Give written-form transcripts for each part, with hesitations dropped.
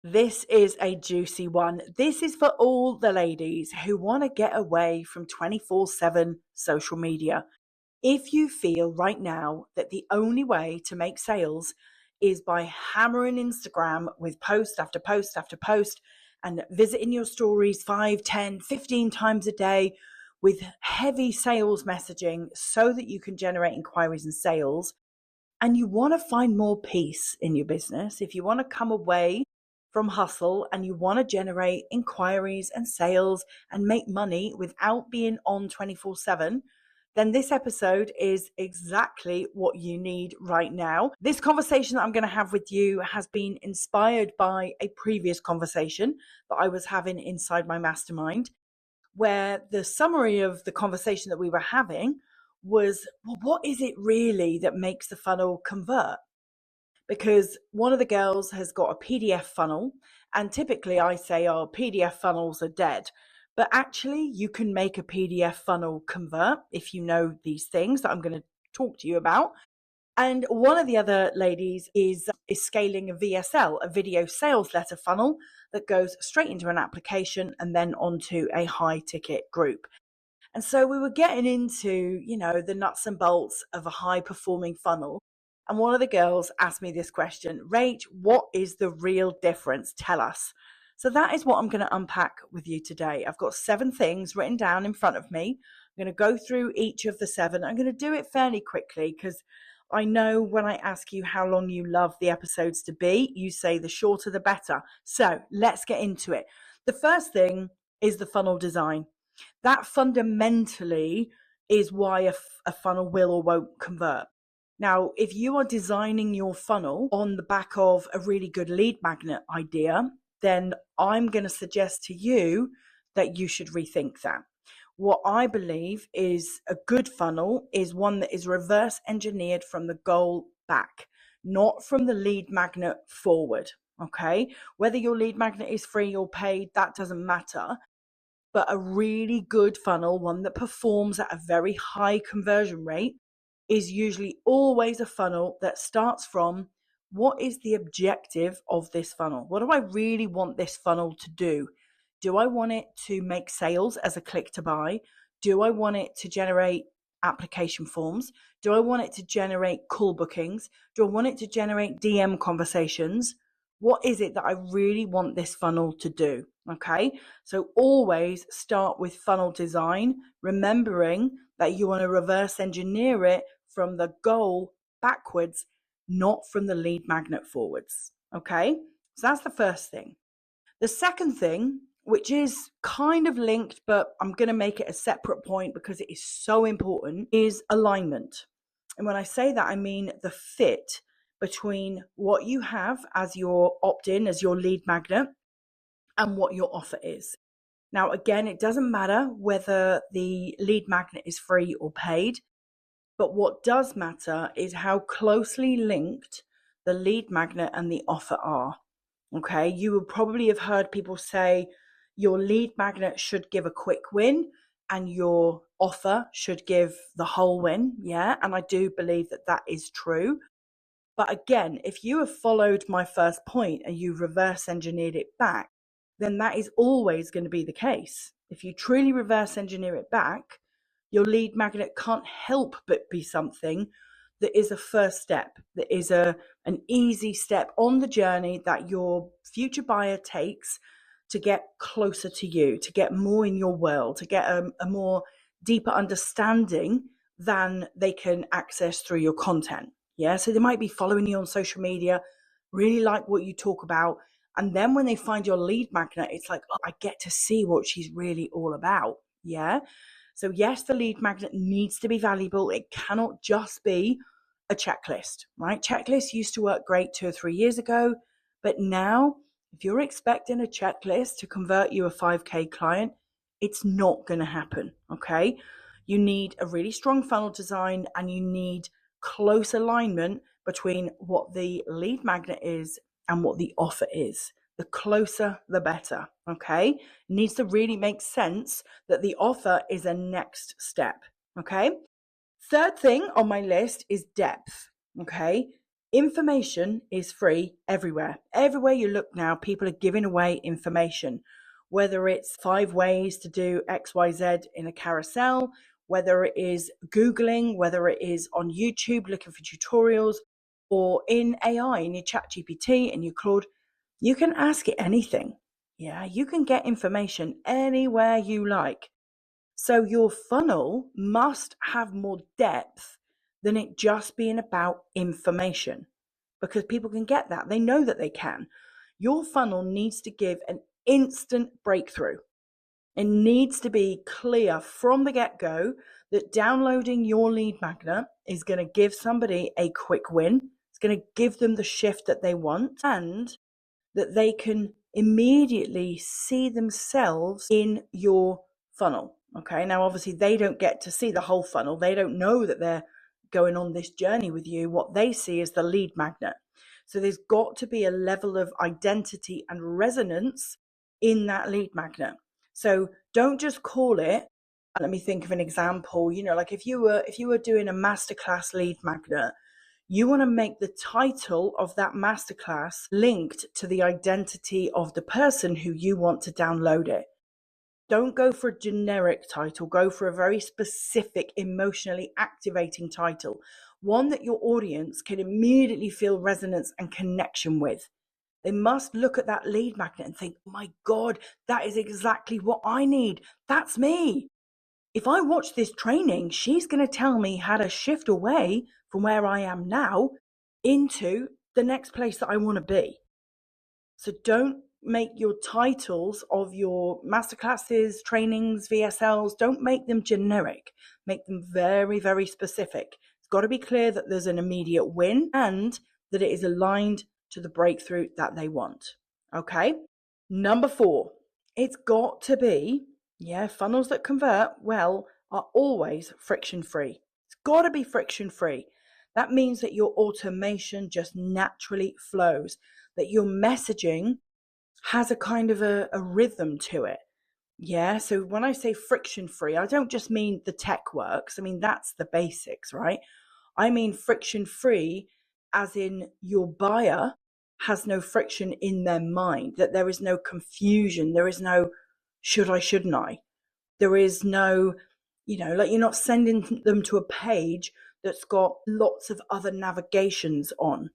This is a juicy one. This is for all the ladies who want to get away from 24/7 social media. If you feel right now that the only way to make sales is by hammering Instagram with post after post after post and visiting your stories 5, 10, 15 times a day with heavy sales messaging so that you can generate inquiries and sales, and you want to find more peace in your business, if you want to come away from hustle and you want to generate inquiries and sales and make money without being on 24/7, then this episode is exactly what you need right now. This conversation that I'm going to have with you has been inspired by a previous conversation that I was having inside my mastermind, where the summary of the conversation that we were having was, well, what is it really that makes the funnel convert? Because one of the girls has got a PDF funnel, and typically I say, oh, PDF funnels are dead. But actually, you can make a PDF funnel convert if you know these things that I'm going to talk to you about. And one of the other ladies is scaling a VSL, a video sales letter funnel that goes straight into an application and then onto a high ticket group. And so we were getting into, the nuts and bolts of a high performing funnel. And one of the girls asked me this question, Rach, what is the real difference? Tell us. So that is what I'm going to unpack with you today. I've got 7 things written down in front of me. I'm going to go through each of the 7. I'm going to do it fairly quickly because I know when I ask you how long you love the episodes to be, you say the shorter the better. So let's get into it. The first thing is the funnel design. That fundamentally is why a funnel will or won't convert. Now, if you are designing your funnel on the back of a really good lead magnet idea, then I'm going to suggest to you that you should rethink that. What I believe is a good funnel is one that is reverse engineered from the goal back, not from the lead magnet forward. Okay? Whether your lead magnet is free or paid, that doesn't matter. But a really good funnel, one that performs at a very high conversion rate, is usually always a funnel that starts from, what is the objective of this funnel? What do I really want this funnel to do? Do I want it to make sales as a click to buy? Do I want it to generate application forms? Do I want it to generate call bookings? Do I want it to generate DM conversations? What is it that I really want this funnel to do? Okay, so always start with funnel design, remembering that you want to reverse engineer it from the goal backwards, not from the lead magnet forwards. Okay, so that's the first thing. The second thing, which is kind of linked, but I'm going to make it a separate point because it is so important, is alignment. And when I say that, I mean the fit between what you have as your opt-in, as your lead magnet, and what your offer is. Now, again, it doesn't matter whether the lead magnet is free or paid, but what does matter is how closely linked the lead magnet and the offer are. Okay, you will probably have heard people say your lead magnet should give a quick win and your offer should give the whole win. Yeah, and I do believe that that is true. But again, if you have followed my first point and you've reverse engineered it back, then that is always going to be the case. If you truly reverse engineer it back, your lead magnet can't help but be something that is a first step, that is an easy step on the journey that your future buyer takes to get closer to you, to get more in your world, to get a more deeper understanding than they can access through your content. Yeah, so they might be following you on social media, really like what you talk about, and then when they find your lead magnet, it's like, oh, I get to see what she's really all about. Yeah. So yes, the lead magnet needs to be valuable. It cannot just be a checklist, right? Checklists used to work great 2 or 3 years ago. But now, if you're expecting a checklist to convert you a 5K client, it's not going to happen. Okay. You need a really strong funnel design and you need close alignment between what the lead magnet is and what the offer is. The closer, the better, okay? It needs to really make sense that the offer is a next step, okay? Third thing on my list is depth, okay? Information is free everywhere. Everywhere you look now, people are giving away information, whether it's 5 ways to do XYZ in a carousel, whether it is Googling, whether it is on YouTube looking for tutorials, or in AI, in your chat GPT and your Claude. You can ask it anything. Yeah, you can get information anywhere you like. So your funnel must have more depth than it just being about information, because people can get that. They know that they can. Your funnel needs to give an instant breakthrough. It needs to be clear from the get-go that downloading your lead magnet is going to give somebody a quick win. It's going to give them the shift that they want, and that they can immediately see themselves in your funnel. Okay, now obviously they don't get to see the whole funnel. They don't know that they're going on this journey with you. What they see is the lead magnet. So there's got to be a level of identity and resonance in that lead magnet. So don't just call it, let me think of an example, like if you were doing a masterclass lead magnet, you want to make the title of that masterclass linked to the identity of the person who you want to download it. Don't go for a generic title. Go for a very specific, emotionally activating title, one that your audience can immediately feel resonance and connection with. They must look at that lead magnet and think, oh my God, that is exactly what I need. That's me. If I watch this training, she's going to tell me how to shift away from where I am now into the next place that I want to be. So don't make your titles of your masterclasses, trainings, VSLs, don't make them generic. Make them very, very specific. It's got to be clear that there's an immediate win and that it is aligned to the breakthrough that they want. Okay. Number 4, it's got to be, funnels that convert well are always friction free. It's got to be friction free. That means that your automation just naturally flows, that your messaging has a kind of a rhythm to it. Yeah, so when I say friction free, I don't just mean the tech works. I mean, that's the basics, right? I mean friction free as in your buyer has no friction in their mind, that there is no confusion. There is no should I, shouldn't I? There is no, like you're not sending them to a page that's got lots of other navigations on.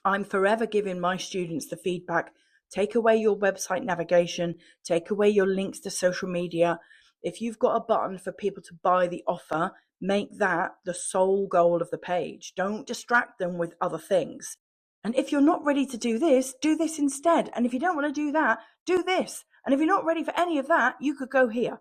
I'm forever giving my students the feedback, take away your website navigation, take away your links to social media. If you've got a button for people to buy the offer, make that the sole goal of the page. Don't distract them with other things. And if you're not ready to do this instead. And if you don't want to do that, do this. And if you're not ready for any of that, you could go here.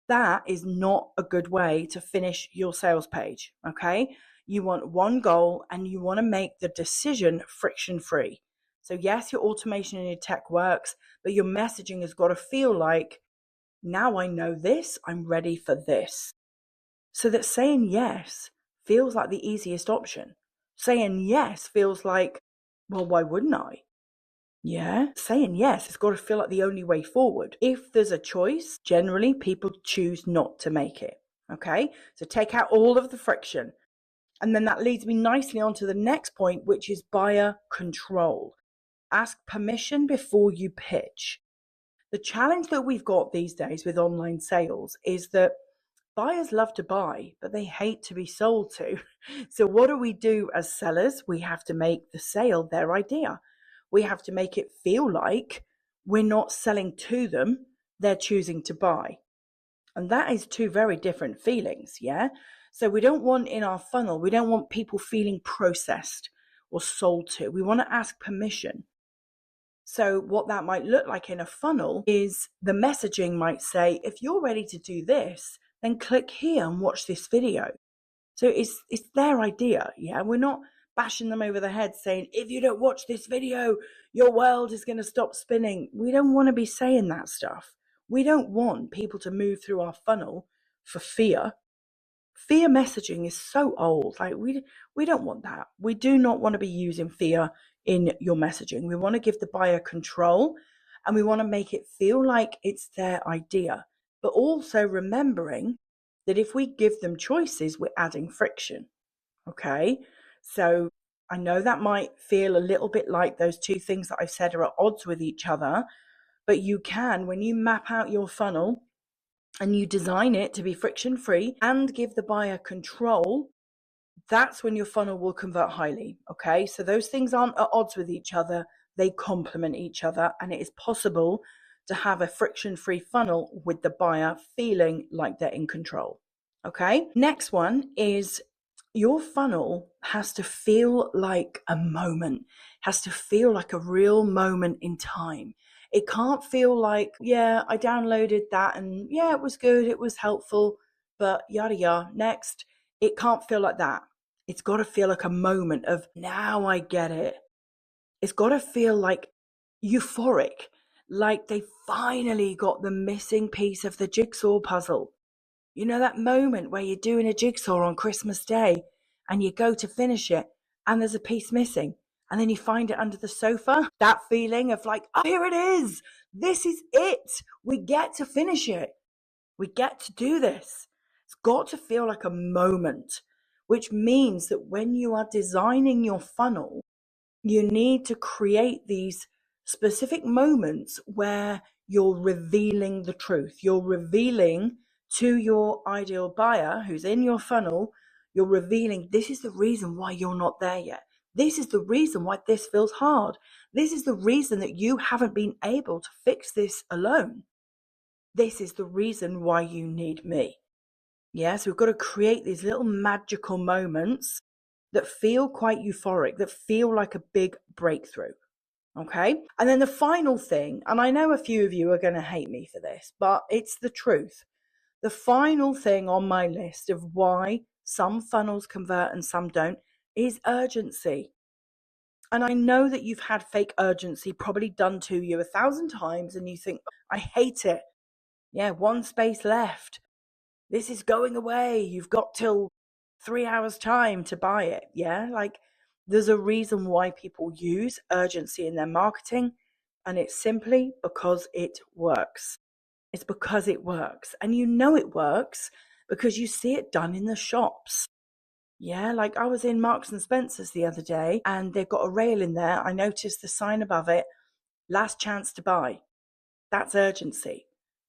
That is not a good way to finish your sales page, okay? You want one goal and you want to make the decision friction free. So yes, your automation and your tech works, but your messaging has got to feel like, now I know this, I'm ready for this. So that saying yes feels like the easiest option. Saying yes feels like, well, why wouldn't I? Yeah, saying yes, it's got to feel like the only way forward. If there's a choice, generally people choose not to make it. Okay, so take out all of the friction. And then that leads me nicely on to the next point, which is buyer control. Ask permission before you pitch. The challenge that we've got these days with online sales is that buyers love to buy, but they hate to be sold to. So what do we do as sellers? We have to make the sale their idea. We have to make it feel like we're not selling to them, they're choosing to buy. And that is two very different feelings, yeah? So we don't want in our funnel, we don't want people feeling processed or sold to. We want to ask permission. So what that might look like in a funnel is the messaging might say, if you're ready to do this, then click here and watch this video. So it's their idea, yeah? We're not bashing them over the head saying, if you don't watch this video, your world is going to stop spinning. We don't want to be saying that stuff. We don't want people to move through our funnel for fear. Fear messaging is so old. Like we don't want that. We do not want to be using fear in your messaging. We want to give the buyer control and we want to make it feel like it's their idea, but also remembering that if we give them choices, we're adding friction. Okay. So I know that might feel a little bit like those two things that I've said are at odds with each other, but you can, when you map out your funnel and you design it to be friction free and give the buyer control, that's when your funnel will convert highly. Okay. So those things aren't at odds with each other. They complement each other. And it is possible to have a friction free funnel with the buyer feeling like they're in control. Okay. Next one is your funnel has to feel like a moment, has to feel like a real moment in time. It can't feel like, yeah, I downloaded that and yeah, it was good, it was helpful, but yada yada, next. It can't feel like that. It's got to feel like a moment of, now I get it. It's got to feel like euphoric, like they finally got the missing piece of the jigsaw puzzle. You know, that moment where you're doing a jigsaw on Christmas Day and you go to finish it and there's a piece missing and then you find it under the sofa? That feeling of like, oh, here it is. This is it. We get to finish it. We get to do this. It's got to feel like a moment, which means that when you are designing your funnel, you need to create these specific moments where you're revealing the truth. You're revealing to your ideal buyer who's in your funnel, you're revealing this is the reason why you're not there yet. This is the reason why this feels hard. This is the reason that you haven't been able to fix this alone. This is the reason why you need me. Yeah, so we've got to create these little magical moments that feel quite euphoric, that feel like a big breakthrough. Okay. And then the final thing, and I know a few of you are going to hate me for this, but it's the truth. The final thing on my list of why some funnels convert and some don't is urgency. And I know that you've had fake urgency probably done to you 1,000 times and you think, I hate it. Yeah, one space left. This is going away. You've got till 3 hours time to buy it. Yeah. Like there's a reason why people use urgency in their marketing. And it's simply because it works. It's because it works. And you know it works because you see it done in the shops. Yeah. Like I was in Marks and Spencer's the other day and they've got a rail in there. I noticed the sign above it, last chance to buy. That's urgency.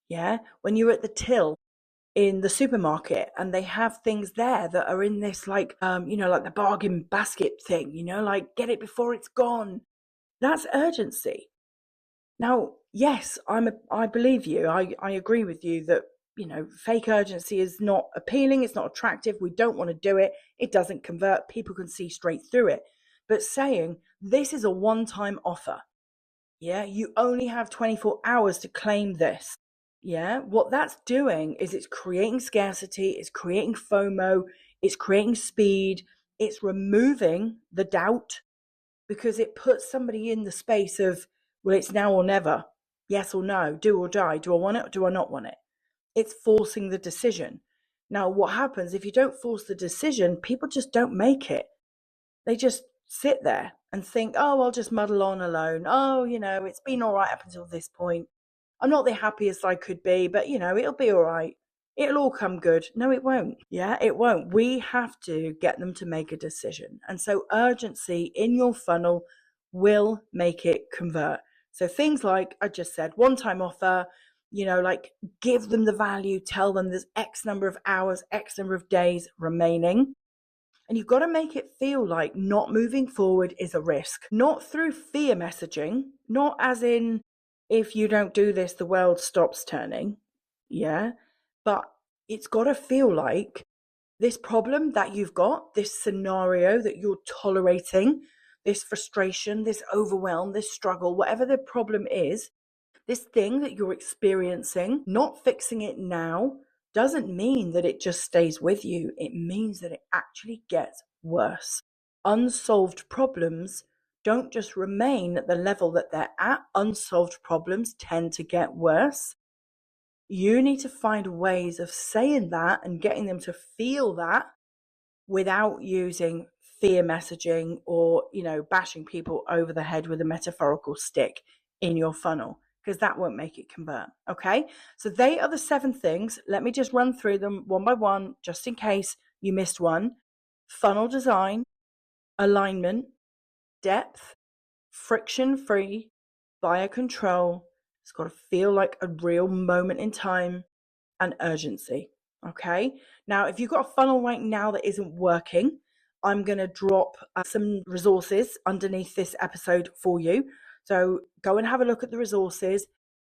Yeah. When you're at the till in the supermarket and they have things there that are in this like like the bargain basket thing, like get it before it's gone. That's urgency. Now, yes, I believe you. I agree with you that fake urgency is not appealing, it's not attractive, we don't want to do it, it doesn't convert, people can see straight through it. But saying this is a one-time offer, yeah, you only have 24 hours to claim this. Yeah, what that's doing is it's creating scarcity, it's creating FOMO, it's creating speed, it's removing the doubt because it puts somebody in the space of, well, it's now or never, yes or no, do or die, do I want it or do I not want it? It's forcing the decision. Now, what happens if you don't force the decision, people just don't make it. They just sit there and think, oh, I'll just muddle on alone. Oh, it's been all right up until this point. I'm not the happiest I could be, but it'll be all right. It'll all come good. No, it won't. Yeah, it won't. We have to get them to make a decision. And so urgency in your funnel will make it convert. So things like I just said, one-time offer, like give them the value, tell them there's X number of hours, X number of days remaining. And you've got to make it feel like not moving forward is a risk, not through fear messaging, not as in, if you don't do this, the world stops turning. Yeah. But it's got to feel like this problem that you've got, this scenario that you're tolerating, this frustration, this overwhelm, this struggle, whatever the problem is, this thing that you're experiencing, not fixing it now doesn't mean that it just stays with you. It means that it actually gets worse. Unsolved problems don't just remain at the level that they're at. Unsolved problems tend to get worse. You need to find ways of saying that and getting them to feel that without using fear messaging or, bashing people over the head with a metaphorical stick in your funnel, because that won't make it convert. Okay. So they are the 7 things. Let me just run through them one by one, just in case you missed one. Funnel design, alignment, depth, friction-free, biocontrol. It's got to feel like a real moment in time, and urgency. Okay. Now, if you've got a funnel right now that isn't working, I'm going to drop some resources underneath this episode for you. So go and have a look at the resources.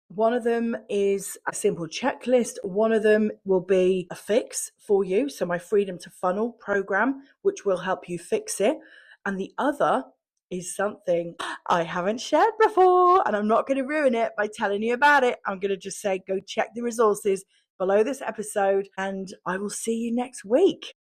One of them is a simple checklist. One of them will be a fix for you. So my Freedom to Funnel program, which will help you fix it. And the other is something I haven't shared before, and I'm not going to ruin it by telling you about it. I'm going to just say, go check the resources below this episode, and I will see you next week.